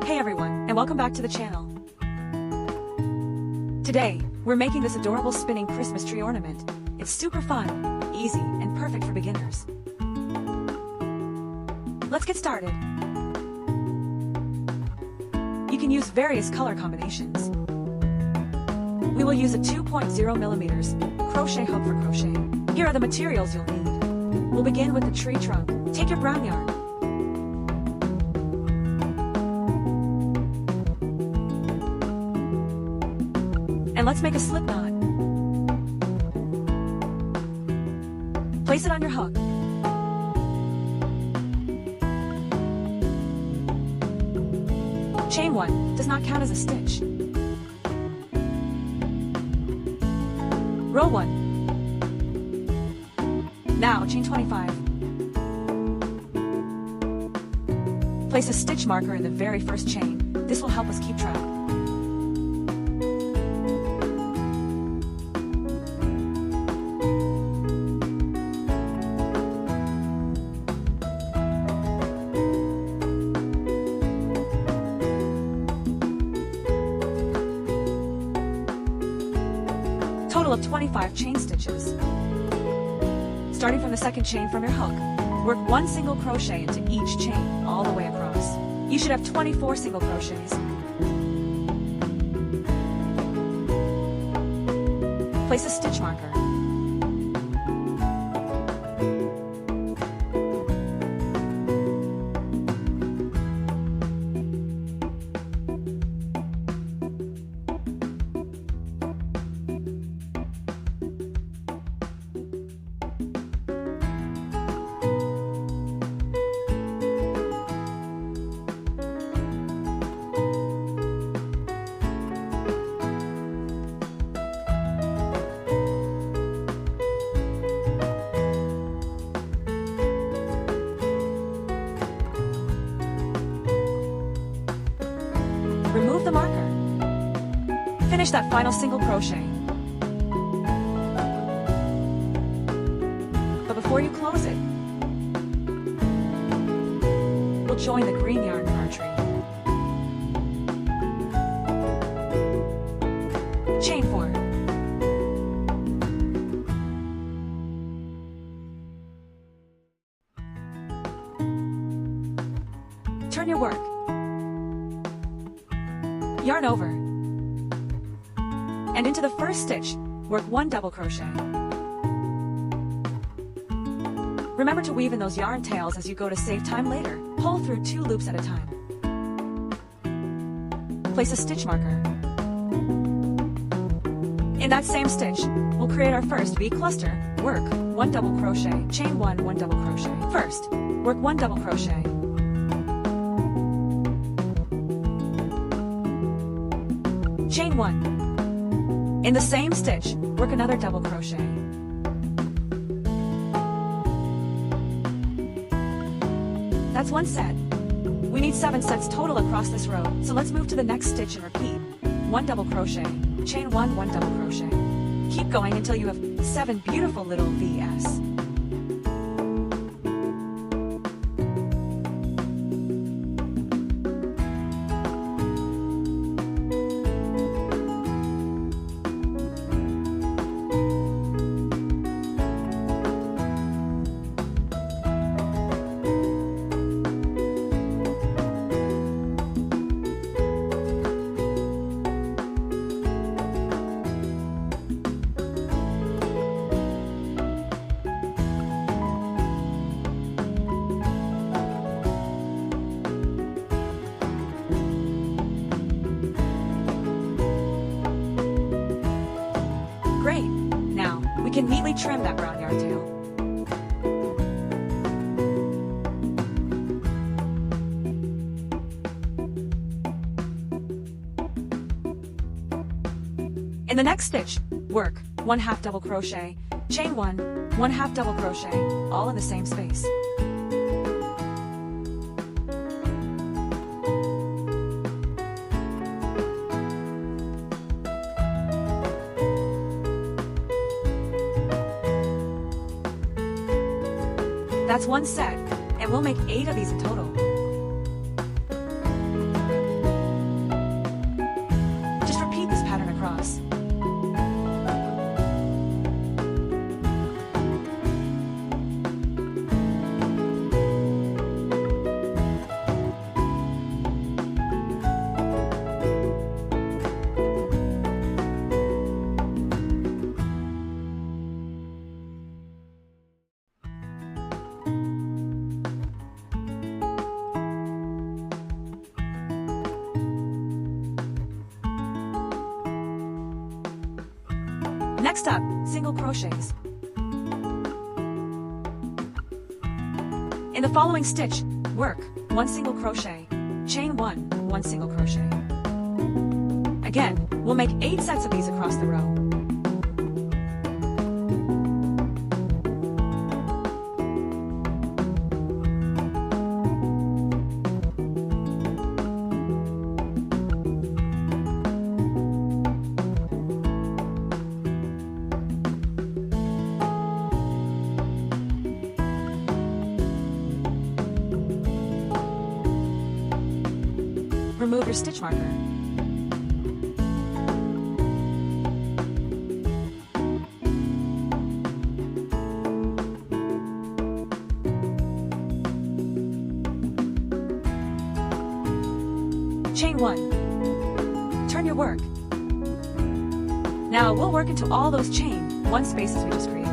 Hey everyone, and welcome back to the channel. Today, we're making this adorable spinning Christmas tree ornament. It's super fun, easy, and perfect for beginners. Let's get started. You can use various color combinations. We will use a 2.0mm crochet hook for crocheting. Here are the materials you'll need. We'll begin with the tree trunk. Take your brown yarn. And let's make a slip knot. Place it on your hook. Chain 1 does not count as a stitch. Row 1. Now chain 25. Place a stitch marker in the very first chain. This will help us keep track. Total of 25 chain stitches. Starting from the second chain from your hook, work one single crochet into each chain all the way across. You should have 24 single crochets. Place a stitch marker. Remove the marker. Finish that final single crochet. But before you close it, we'll join the green yarn in our tree. Chain 4. Turn your work. Yarn over, and into the first stitch, work one double crochet. Remember to weave in those yarn tails as you go to save time later. Pull through 2 loops at a time. Place a stitch marker. In that same stitch, we'll create our first V cluster. Work 1 double crochet, chain 1, 1 double crochet. First, work 1 double crochet. Chain 1. In the same stitch, work another double crochet. That's 1 set. We need 7 sets total across this row, so let's move to the next stitch and repeat. 1 double crochet, chain 1, 1 double crochet. Keep going until you have 7 beautiful little VS. Great! Now, we can neatly trim that brown yarn tail. In the next stitch, work 1/2 double crochet, chain 1, 1/2 double crochet, all in the same space. That's 1 set, and we'll make 8 of these in total. Next up, single crochets. In the following stitch, work 1 single crochet, chain 1 single crochet. Again, we'll make 8 sets of these across the row. Remove your stitch marker. Chain 1. Turn your work. Now we'll work into all those chain 1 spaces we just created.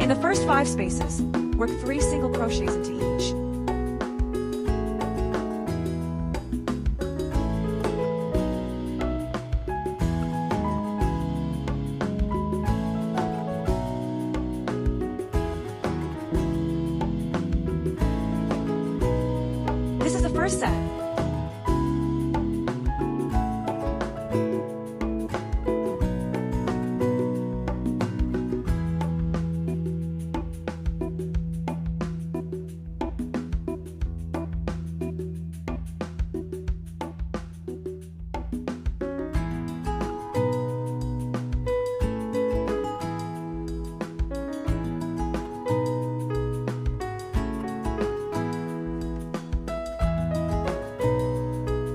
In the first 5 spaces, work 3 single crochets into each. This is the first set.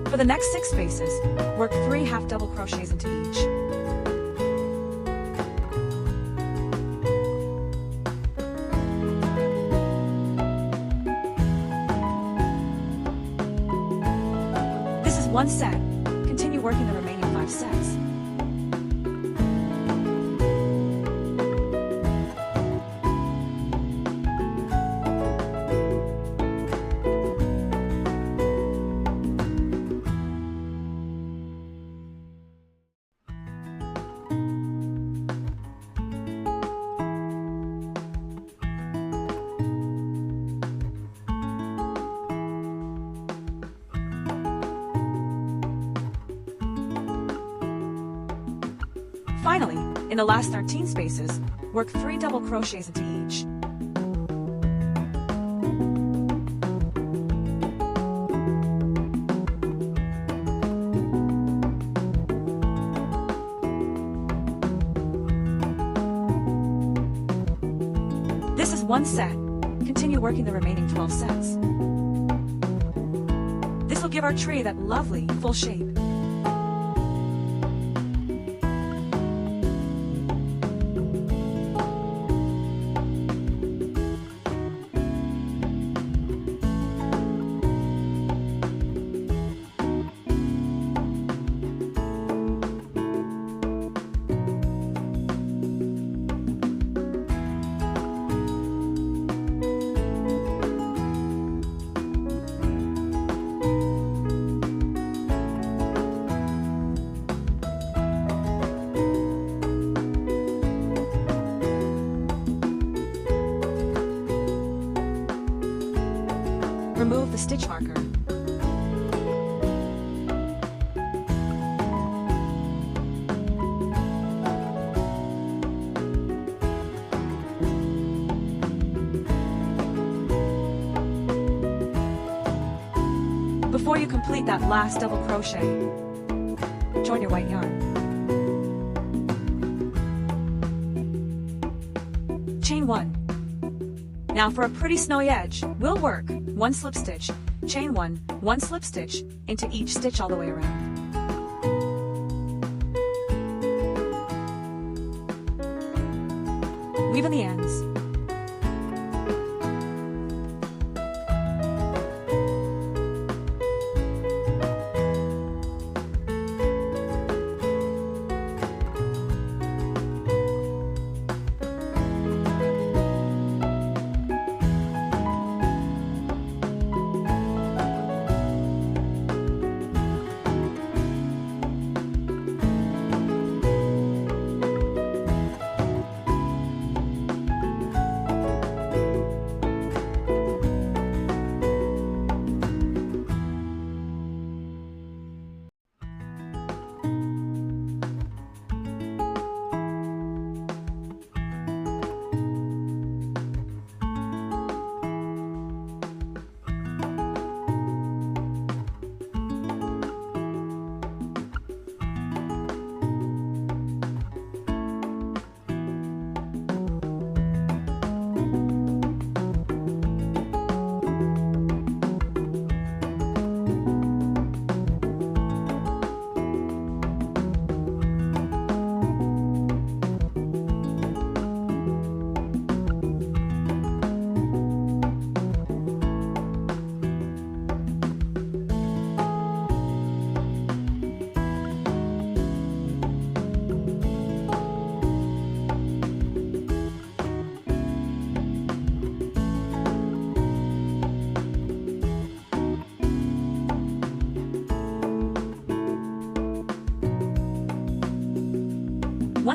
For the next 6 spaces, work 3 half double crochets into each. This is 1 set. Continue working the remaining 5 sets. Finally, in the last 13 spaces, work 3 double crochets into each. This is 1 set. Continue working the remaining 12 sets. This will give our tree that lovely, full shape. Remove the stitch marker. Before you complete that last double crochet, join your white yarn. Chain 1. Now for a pretty snowy edge, we'll work 1 slip stitch, chain 1 slip stitch into each stitch all the way around. Weave in the ends.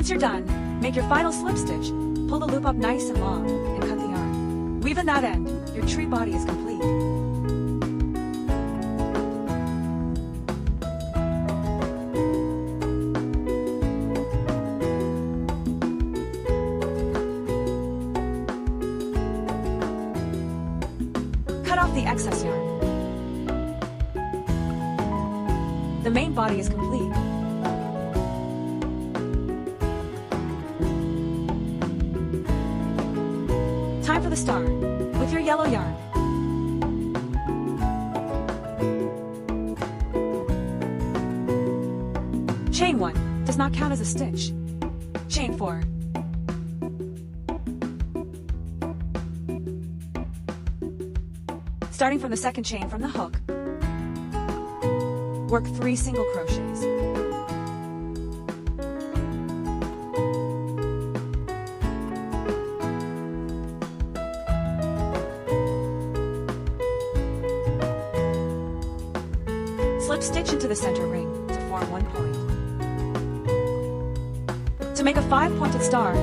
Once you're done, make your final slip stitch. Pull the loop up nice and long, and cut the yarn. Weave in that end. Your tree body is complete. Cut off the excess yarn. The main body is complete. Time for the star. With your yellow yarn. Chain 1 does not count as a stitch. Chain 4. Starting from the second chain from the hook, work 3 single crochets. Slip stitch into the center ring to form 1 point. To make a 5-pointed star,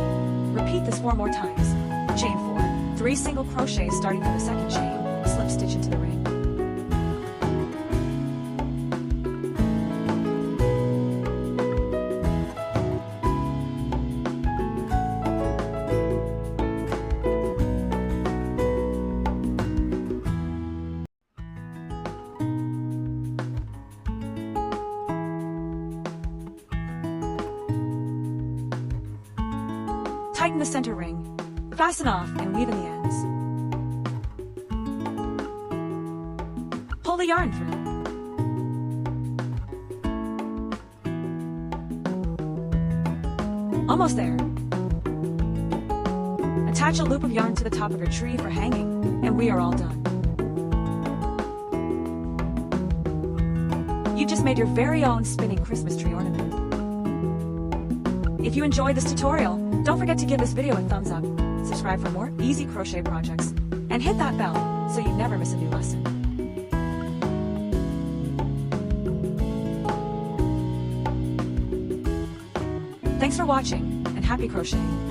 repeat this 4 more times. Chain 4, 3 single crochets starting from the second chain, slip stitch into the ring. Tighten the center ring, fasten off, and weave in the ends. Pull the yarn through. Almost there. Attach a loop of yarn to the top of your tree for hanging, and we are all done. You've just made your very own spinning Christmas tree ornament. If you enjoyed this tutorial, don't forget to give this video a thumbs up, subscribe for more easy crochet projects, and hit that bell so you never miss a new lesson. Thanks for watching, and happy crocheting!